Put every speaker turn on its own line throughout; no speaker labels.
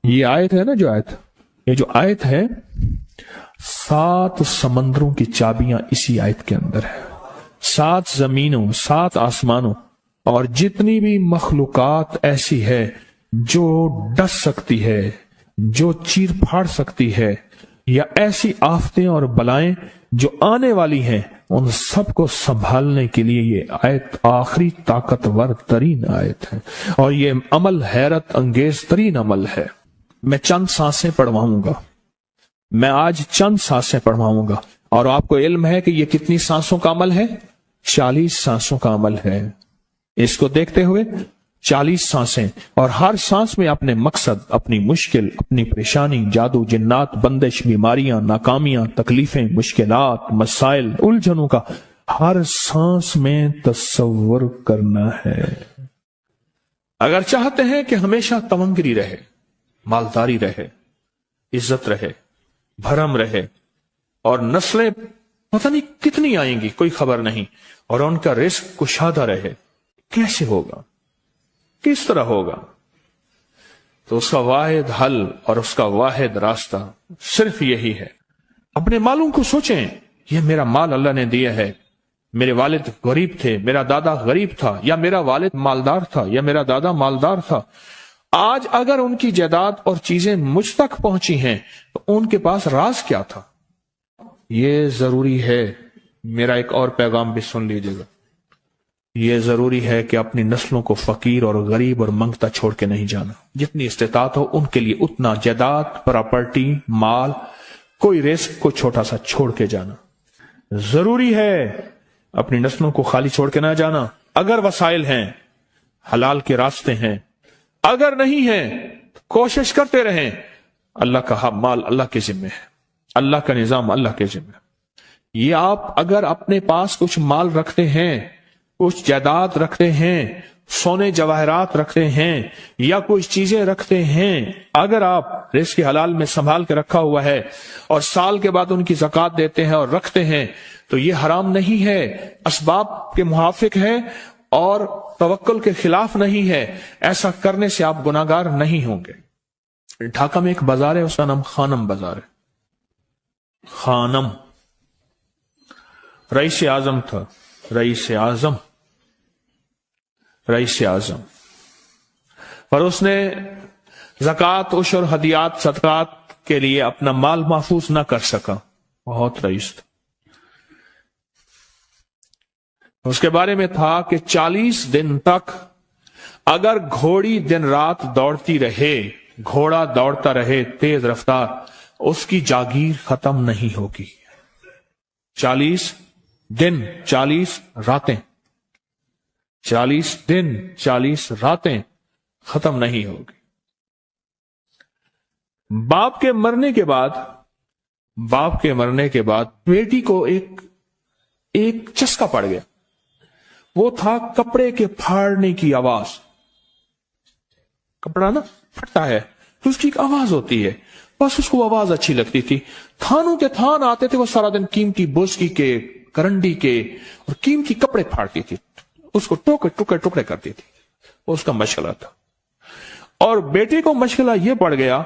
یہ آیت ہے نا، یہ جو آیت ہے 7 سمندروں کی چابیاں اسی آیت کے اندر ہے. 7 زمینوں، 7 آسمانوں اور جتنی بھی مخلوقات ایسی ہے جو ڈس سکتی ہے، جو چیر پھاڑ سکتی ہے، یا ایسی آفتیں اور بلائیں جو آنے والی ہیں، ان سب کو سنبھالنے کے لیے یہ آیت آخری طاقتور ترین آیت ہے. اور یہ عمل حیرت انگیز ترین عمل ہے. میں چند سانسیں پڑھواؤں گا، میں آج چند سانسیں پڑھواؤں گا، اور آپ کو علم ہے کہ یہ کتنی سانسوں کا عمل ہے؟ 40 سانسوں کا عمل ہے. اس کو دیکھتے ہوئے 40 سانسیں، اور ہر سانس میں اپنے مقصد، اپنی مشکل، اپنی پریشانی، جادو، جنات، بندش، بیماریاں، ناکامیاں، تکلیفیں، مشکلات، مسائل، الجھنوں کا ہر سانس میں تصور کرنا ہے. اگر چاہتے ہیں کہ ہمیشہ تمنگری رہے، مالداری رہے، عزت رہے، بھرم رہے، اور نسلیں پتہ نہیں کتنی آئیں گی کوئی خبر نہیں، اور ان کا رزق کشادہ رہے، کیسے ہوگا؟ کس طرح ہوگا؟ تو اس کا واحد حل اور اس کا واحد راستہ صرف یہی ہے. اپنے مالوں کو سوچیں، یہ میرا مال اللہ نے دیا ہے. میرے والد غریب تھے، میرا دادا غریب تھا، یا میرا والد مالدار تھا، یا میرا دادا مالدار تھا. آج اگر ان کی جائیداد اور چیزیں مجھ تک پہنچی ہیں تو ان کے پاس راز کیا تھا؟ یہ ضروری ہے. میرا ایک اور پیغام بھی سن لیجیے گا. یہ ضروری ہے کہ اپنی نسلوں کو فقیر اور غریب اور منگتا چھوڑ کے نہیں جانا. جتنی استطاعت ہو ان کے لیے اتنا جائیداد، پراپرٹی، مال، کوئی رزق کو چھوٹا سا چھوڑ کے جانا ضروری ہے. اپنی نسلوں کو خالی چھوڑ کے نہ جانا. اگر وسائل ہیں، حلال کے راستے ہیں، اگر نہیں ہیں کوشش کرتے رہیں. اللہ کا مال اللہ کے ذمہ ہے، اللہ کا نظام اللہ کے ذمہ ہے. یہ آپ اگر اپنے پاس کچھ مال رکھتے ہیں، کچھ جائیداد رکھتے ہیں، سونے جواہرات رکھتے ہیں، یا کچھ چیزیں رکھتے ہیں، اگر آپ رزق حلال میں سنبھال کے رکھا ہوا ہے اور سال کے بعد ان کی زکوٰۃ دیتے ہیں اور رکھتے ہیں، تو یہ حرام نہیں ہے، اسباب کے موافق ہے اور توکل کے خلاف نہیں ہے. ایسا کرنے سے آپ گناہگار نہیں ہوں گے. ڈھاکہ میں ایک بازار ہے، اس کا نام خانم بازار ہے. خانم رئیس اعظم تھا، رئیس اعظم، پر اس نے زکوٰۃ، عشر، ہدیات، صدقات کے لیے اپنا مال محفوظ نہ کر سکا. بہت رئیس تھا. اس کے بارے میں تھا کہ 40 دن تک اگر گھوڑی دن رات دوڑتی رہے، گھوڑا دوڑتا رہے تیز رفتار، اس کی جاگیر ختم نہیں ہوگی. 40 دن 40 راتیں، 40 دن 40 راتیں ختم نہیں ہوگی. باپ کے مرنے کے بعد بیٹی کو ایک چسکا پڑ گیا. وہ تھا کپڑے کے پھاڑنے کی آواز. کپڑا نا پھٹتا ہے تو اس کی ایک آواز ہوتی ہے، بس اس کو آواز اچھی لگتی تھی. تھانوں کے تھان آتے تھے، وہ سارا دن قیمتی بوسکی کے، کرنڈی کے اور قیمتی کپڑے پھاڑتی تھی، اس کو ٹکڑے کرتی تھی. وہ اس کا مشغلہ تھا. اور بیٹے کو مشغلہ یہ پڑ گیا،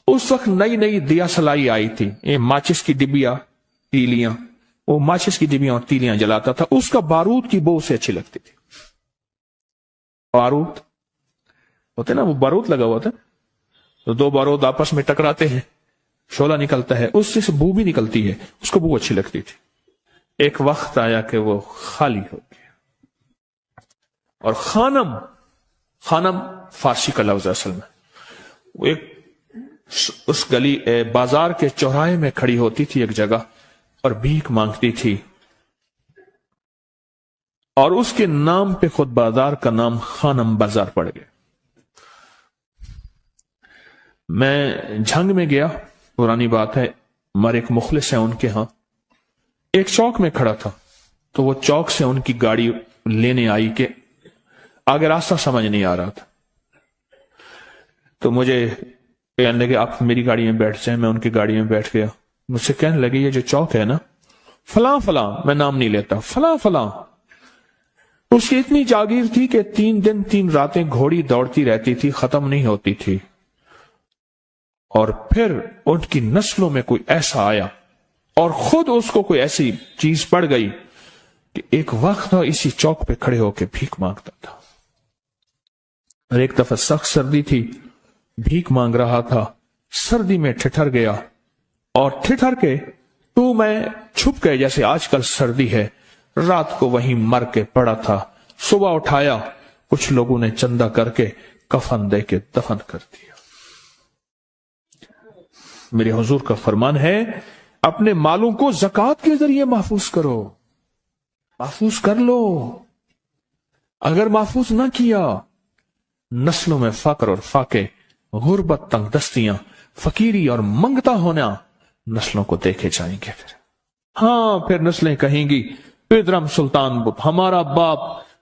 اس وقت نئی دیا سلائی آئی تھی، یہ ماچس کی ڈبیاں، تیلیاں، وہ ماچس کی ڈبیاں اور تیلیاں جلاتا تھا. اس کا بارود کی بو اسے اچھی لگتی تھی. بارود ہوتے نا، وہ بارود لگا ہوا تھا، تو 2 بارود آپس میں ٹکراتے ہیں، شعلہ نکلتا ہے، اس سے بو بھی نکلتی ہے، اس کو بو اچھی لگتی تھی. ایک وقت آیا کہ وہ خالی ہو گیا. اور خانم فارسی کا لفظ اصل میں، وہ ایک اس گلی بازار کے چوراہے میں کھڑی ہوتی تھی ایک جگہ اور بھیک مانگتی تھی، اور اس کے نام پہ خود بازار کا نام خانم بازار پڑ گیا. میں جھنگ میں گیا، پرانی بات ہے، ہمارے ایک مخلص ہیں ان کے ہاں، ایک چوک میں کھڑا تھا، تو وہ چوک سے ان کی گاڑی لینے آئی کہ آگے راستہ سمجھ نہیں آ رہا تھا. تو مجھے کہنے لگے آپ میری گاڑی میں بیٹھ جائیں. میں ان کی گاڑی میں بیٹھ گیا. مجھ سے کہنے لگے یہ جو چوک ہے نا، فلاں، میں نام نہیں لیتا، فلاں، اس کی اتنی جاگیر تھی کہ 3 دن 3 راتیں گھوڑی دوڑتی رہتی تھی، ختم نہیں ہوتی تھی. اور پھر ان کی نسلوں میں کوئی ایسا آیا اور خود اس کو کوئی ایسی چیز پڑ گئی کہ ایک وقت اسی چوک پہ کھڑے ہو کے بھیک مانگتا تھا. اور ایک دفعہ سخت سردی تھی، بھیک مانگ رہا تھا، سردی میں ٹھٹر گیا اور ٹھٹر کے تو میں چھپ گئے جیسے آج کل سردی ہے. رات کو وہیں مر کے پڑا تھا. صبح اٹھایا، کچھ لوگوں نے چندہ کر کے کفن دے کے دفن کر دیا. میرے حضور کا فرمان ہے اپنے مالوں کو زکوٰۃ کے ذریعے محفوظ کرو، محفوظ کر لو. اگر محفوظ نہ کیا، نسلوں میں فقر اور فاقے، غربت، تنگ دستیاں، فقیری اور منگتا ہونا نسلوں کو دیکھے جائیں گے. پھر نسلیں کہیں گی ادرم سلطان بت، ہمارا باپ،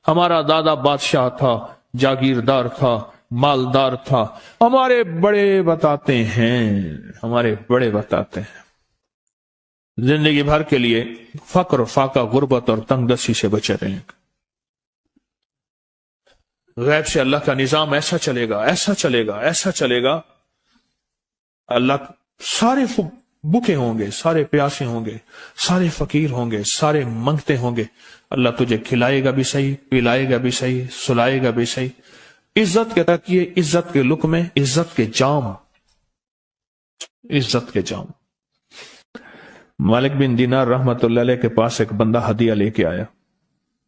ہمارا دادا بادشاہ تھا، جاگیردار تھا، مالدار تھا. ہمارے بڑے بتاتے ہیں زندگی بھر کے لیے فقر، فاقہ، غربت اور تنگ دستی سے بچے رہیں گے. غیب سے اللہ کا نظام ایسا چلے گا، ایسا چلے گا، ایسا چلے گا. اللہ سارے بھوکے ہوں گے، سارے پیاسے ہوں گے، سارے فقیر ہوں گے، سارے منگتے ہوں گے. اللہ تجھے کھلائے گا بھی صحیح، پلائے گا بھی صحیح، سلائے گا بھی صحیح. عزت کے تکیے، عزت کے لقمے، عزت کے جام، عزت کے جام. مالک بن دینار رحمت اللہ علیہ کے پاس ایک بندہ ہدیہ لے کے آیا.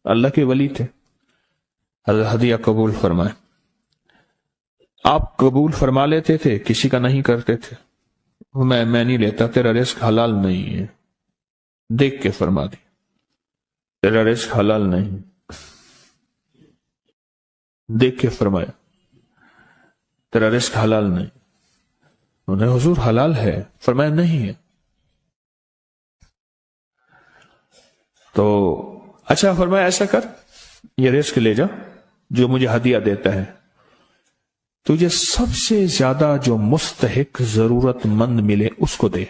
اللہ کے ولی تھے. ہدیہ قبول فرمائے. آپ قبول فرما لیتے تھے، کسی کا نہیں کرتے تھے. میں نہیں لیتا، تیرا رزق حلال نہیں ہے. دیکھ کے فرما دی، تیرا رزق حلال نہیں. دیکھ کے فرمایا تیرا رزق حلال نہیں. انہوں نے حضور حلال ہے، فرمایا نہیں ہے. تو اچھا فرمایا ایسا کر، یہ رزق لے جا جو مجھے ہدیہ دیتا ہے. تجھے سب سے زیادہ جو مستحق ضرورت مند ملے اس کو دے.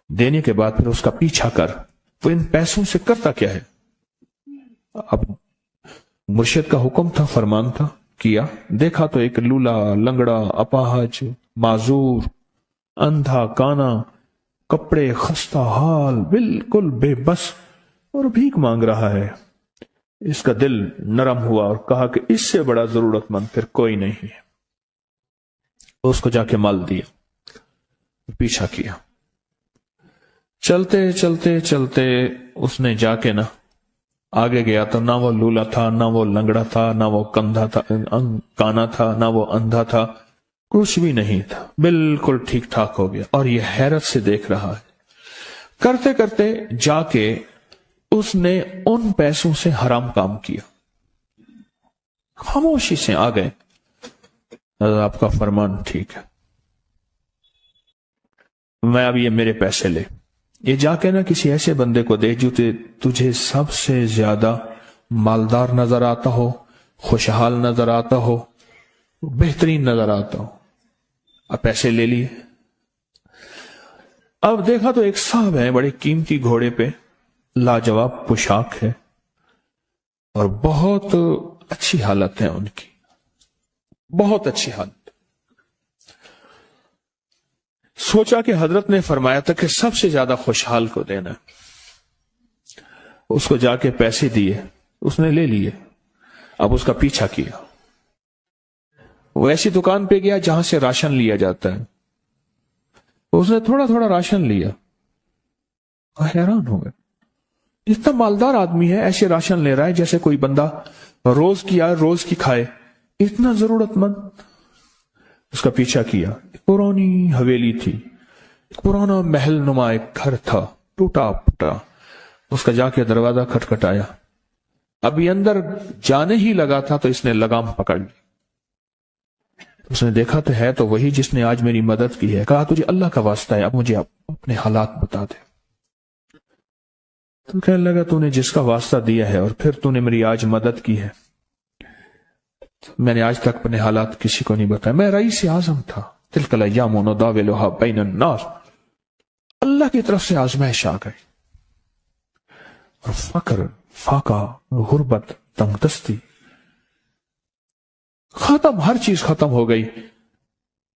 دینے کے بعد پھر اس کا پیچھا کر. وہ ان پیسوں سے کرتا کیا ہے؟ اب مرشد کا حکم تھا، فرمان تھا، کیا. دیکھا تو ایک لولا، لنگڑا، اپاہج، معذور، اندھا، کانا، کپڑے خستہ حال، بالکل بے بس اور بھیک مانگ رہا ہے. اس کا دل نرم ہوا اور کہا کہ اس سے بڑا ضرورت مند پھر کوئی نہیں ہے. اس کو جا کے مال دیا، پیچھا کیا. چلتے چلتے چلتے اس نے جا کے آگے گیا تو نہ وہ لولا تھا، نہ وہ لنگڑا تھا، نہ وہ کندھا تھا، کانا تھا، نہ وہ اندھا تھا، کچھ بھی نہیں تھا. بالکل ٹھیک ٹھاک ہو گیا اور یہ حیرت سے دیکھ رہا ہے. کرتے کرتے جا کے اس نے ان پیسوں سے حرام کام کیا. خاموشی سے آ گئے، آپ کا فرمان ٹھیک ہے، میں اب یہ میرے پیسے لے. یہ جا کے کسی ایسے بندے کو دے جو تجھے سب سے زیادہ مالدار نظر آتا ہو، خوشحال نظر آتا ہو، بہترین نظر آتا ہو. اب پیسے لے لیے. اب دیکھا تو ایک صاحب ہے، بڑے قیمتی گھوڑے پہ، لاجواب پوشاک ہے اور بہت اچھی حالت ہے ان کی، بہت اچھی حالت. سوچا کہ حضرت نے فرمایا تھا کہ سب سے زیادہ خوشحال کو دینا. اس کو جا کے پیسے دیے، اس نے لے لیے. اب اس کا پیچھا کیا. وہ ایسی دکان پہ گیا جہاں سے راشن لیا جاتا ہے. اس نے تھوڑا تھوڑا راشن لیا. حیران ہو گئے، اتنا مالدار آدمی ہے، ایسے راشن لے رہا ہے جیسے کوئی بندہ روز کی آئے روز کی کھائے، اتنا ضرورت مند. اس کا پیچھا کیا. پرانی حویلی تھی، پرانا محل نما ایک گھر تھا، ٹوٹا پھوٹا. اس کا جا کے دروازہ کھٹکھٹایا. ابھی اندر جانے ہی لگا تھا تو اس نے لگام پکڑ لی. اس نے دیکھا تو ہے تو وہی جس نے آج میری مدد کی ہے. کہا تجھے اللہ کا واسطہ ہے، اب مجھے اپنے حالات بتا دے. تو کہنے لگا تو نے جس کا واسطہ دیا ہے اور پھر تو نے میری آج مدد کی ہے، میں نے آج تک اپنے حالات کسی کو نہیں بتایا. میں رئیس اعظم تھا. تلک الایام نداولها بین الناس. اللہ کی طرف سے آزمائش آ گئی اور فقر، فاقہ، غربت، تنگ دستی ختم، ہر چیز ختم ہو گئی.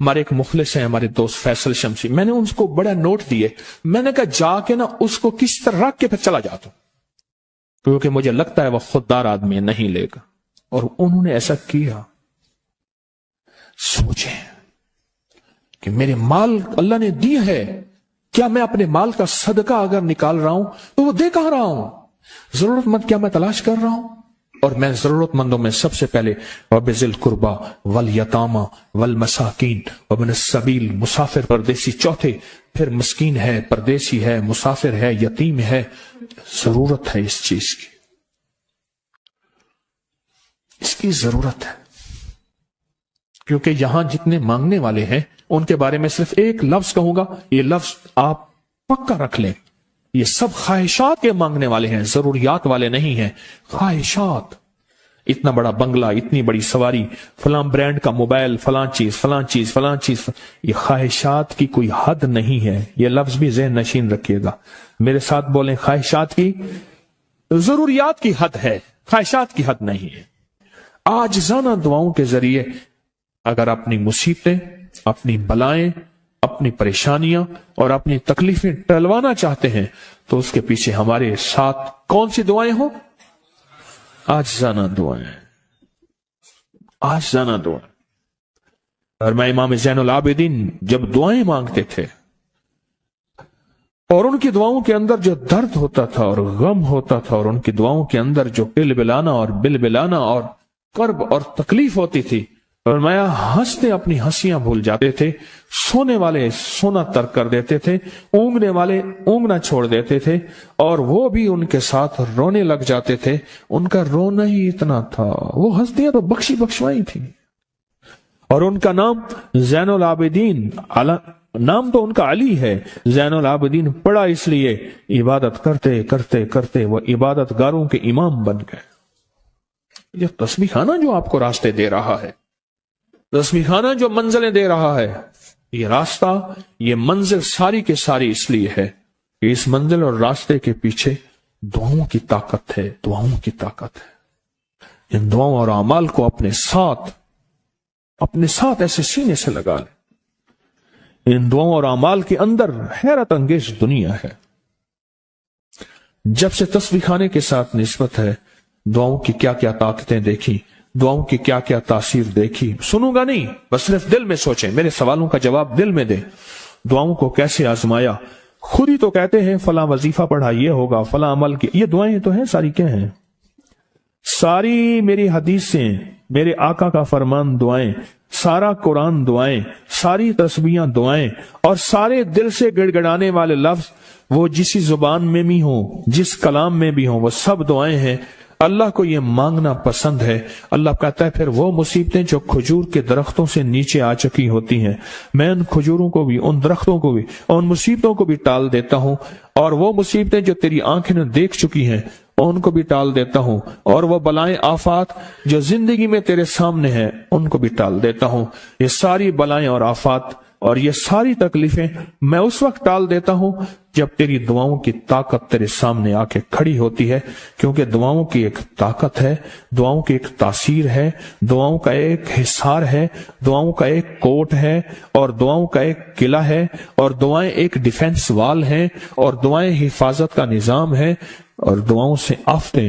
ہمارے ایک مخلص ہیں ہمارے دوست فیصل شمسی، میں نے ان کو بڑا نوٹ دیے، میں نے کہا جا کے نا اس کو کس طرح رکھ کے پھر چلا جاتا ہوں، کیونکہ مجھے لگتا ہے وہ خوددار آدمی ہے، نہیں لے گا۔ اور انہوں نے ایسا کیا۔ سوچیں کہ میرے مال اللہ نے دی ہے، کیا میں اپنے مال کا صدقہ اگر نکال رہا ہوں تو وہ دے کہاں رہا ہوں؟ ضرورت مند کیا میں تلاش کر رہا ہوں؟ اور میں ضرورت مندوں میں سب سے پہلے وَبِذِي الْقُرْبَى وَالْيَتَامَى وَالْمَسَاكِينِ وَابْنِ السَّبِيلِ، مسافر پردیسی چوتھے، پھر مسکین ہے، پردیسی ہے، مسافر ہے، یتیم ہے۔ ضرورت ہے اس چیز کی، اس کی ضرورت ہے، کیونکہ یہاں جتنے مانگنے والے ہیں ان کے بارے میں صرف ایک لفظ کہوں گا، یہ لفظ آپ پکا رکھ لیں، یہ سب خواہشات کے مانگنے والے ہیں، ضروریات والے نہیں ہیں، خواہشات۔ اتنا بڑا بنگلہ، اتنی بڑی سواری، فلاں برانڈ کا موبائل، فلاں چیز فلاں چیز فلاں چیز، یہ خواہشات کی کوئی حد نہیں ہے، یہ لفظ بھی ذہن نشین رکھیے گا، میرے ساتھ بولیں، خواہشات کی، ضروریات کی حد ہے، خواہشات کی حد نہیں ہے۔ عاجزانہ دعاؤں کے ذریعے اگر اپنی مصیبتیں، اپنی بلائیں، اپنی پریشانیاں اور اپنی تکلیفیں ٹلوانا چاہتے ہیں تو اس کے پیچھے ہمارے ساتھ کون سی دعائیں ہوں؟ عاجزانہ دعائیں، عاجزانہ دعائیں۔ اور میں امام زین العابدین جب دعائیں مانگتے تھے اور ان کی دعاؤں کے اندر جو درد ہوتا تھا اور غم ہوتا تھا، اور ان کی دعاؤں کے اندر جو بلبلانا اور بلبلانا اور کرب اور تکلیف ہوتی تھی، فرمایا ہنستے اپنی ہنسیاں بھول جاتے تھے، سونے والے سونا ترک کر دیتے تھے، اونگنے والے اونگنا چھوڑ دیتے تھے، اور وہ بھی ان کے ساتھ رونے لگ جاتے تھے۔ ان کا رونا ہی اتنا تھا، وہ ہنسیاں تو بخشی بخشوائی تھی، اور ان کا نام زین العابدین، نام تو ان کا علی ہے، زین العابدین پڑا اس لیے عبادت کرتے کرتے کرتے وہ عبادت گاروں کے امام بن گئے۔ یہ تسبیح خانہ جو آپ کو راستے دے رہا ہے، تسبیح خانہ جو منزلیں دے رہا ہے، یہ راستہ، یہ منزل ساری کے ساری اس لیے ہے کہ اس منزل اور راستے کے پیچھے دعاؤں کی طاقت ہے، دعاؤں کی طاقت ہے۔ ان دعاؤں اور اعمال کو اپنے ساتھ ایسے سینے سے لگا لیں۔ ان دعاؤں اور اعمال کے اندر حیرت انگیز دنیا ہے۔ جب سے تسبیح خانے کے ساتھ نسبت ہے، دعاؤں کی کیا کیا طاقتیں دیکھی، دعاؤں کی کیا کیا تاثیر دیکھی، سنوں گا نہیں، بس صرف دل میں سوچیں، میرے سوالوں کا جواب دل میں دیں۔ دعاؤں کو کیسے آزمایا، خود ہی تو کہتے ہیں فلاں وظیفہ پڑھا یہ ہوگا، فلاں عمل کی، یہ دعائیں تو ہیں ساری، کیا ہیں؟ ساری میری حدیثیں، میرے آقا کا فرمان دعائیں، سارا قرآن دعائیں، ساری تسبیحاں دعائیں، اور سارے دل سے گڑ گڑانے والے لفظ وہ جس زبان میں بھی ہوں، جس کلام میں بھی ہوں، وہ سب دعائیں ہیں۔ اللہ کو یہ مانگنا پسند ہے۔ اللہ کہتا ہے پھر وہ مصیبتیں جو کھجور کے درختوں سے نیچے آ چکی ہوتی ہیں، میں ان کھجوروں کو بھی، ان درختوں کو بھی، ان مصیبتوں کو بھی ٹال دیتا ہوں، اور وہ مصیبتیں جو تیری آنکھیں نے دیکھ چکی ہیں ان کو بھی ٹال دیتا ہوں، اور وہ بلائیں آفات جو زندگی میں تیرے سامنے ہیں ان کو بھی ٹال دیتا ہوں۔ یہ ساری بلائیں اور آفات اور یہ ساری تکلیفیں میں اس وقت ٹال دیتا ہوں جب تیری دعاؤں کی طاقت تیرے سامنے آ کے کھڑی ہوتی ہے، کیونکہ دعاؤں کی ایک طاقت ہے، دعاؤں کی ایک تاثیر ہے، دعاؤں کا ایک حصار ہے، دعاؤں کا ایک کوٹ ہے، اور دعاؤں کا ایک قلعہ ہے، اور دعائیں ایک ڈیفنس وال ہیں، اور دعائیں حفاظت کا نظام ہے، اور دعاؤں سے آفتیں